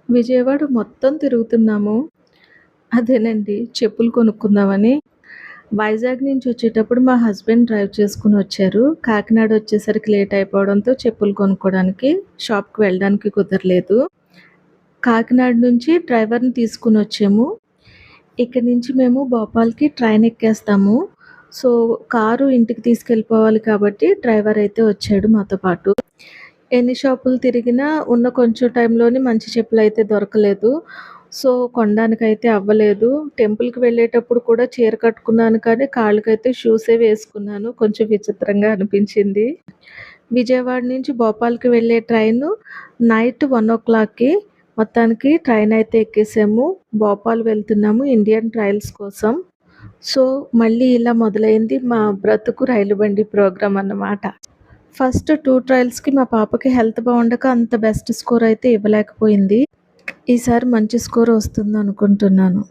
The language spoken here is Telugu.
విజయవాడ మొత్తం తిరుగుతున్నాము. అదేనండి చెప్పులు కొనుక్కుందామని. వైజాగ్ నుంచి వచ్చేటప్పుడు మా హస్బెండ్ డ్రైవ్ చేసుకొనొచ్చారు. కాకినాడ వచ్చేసరికి లేట్ అయిపోవడంతో చెప్పులు కొనుక్కోవడానికి షాప్‌కి వెళ్ళడానికి కుదరలేదు. కాకినాడ నుంచి డ్రైవర్‌ని తీసుకొనొచ్చాము. ఇక్కడి నుంచి మేము భోపాల్‌కి ట్రైన్ ఎక్కేస్తాము. సో, కారు ఇంటికి తీసుకెళ్ళిపోవాలి కాబట్టి డ్రైవర్ అయితే వచ్చాడు మాతో పాటు. ఎన్ని షాపులు తిరిగినా ఉన్న కొంచెం టైంలోనే మంచి చెప్పులైతే దొరకలేదు. సో, కొనడానికైతే అవ్వలేదు. టెంపుల్‌కి వెళ్ళేటప్పుడు కూడా చీర కట్టుకున్నాను కానీ కాళ్ళకైతే షూసే వేసుకున్నాను. కొంచెం విచిత్రంగా అనిపించింది. విజయవాడ నుంచి భోపాల్‌కి వెళ్ళే ట్రైను నైట్ 1:00కి మొత్తానికి ట్రైన్ అయితే ఎక్కేసాము. భోపాల్ వెళ్తున్నాము ఇండియన్ ట్రయల్స్ కోసం. సో, మళ్ళీ ఇలా మొదలైంది మా బ్రతుకు రైలు బండి ప్రోగ్రామ్ అన్నమాట. ఫస్ట్ 2 ట్రయల్స్‌కి మా పాపకి హెల్త్ బావుండక అంత బెస్ట్ స్కోర్ అయితే ఇవ్వలేకపోయింది. ఈసారి మంచి స్కోర్ వస్తుందనుకుంటున్నాను.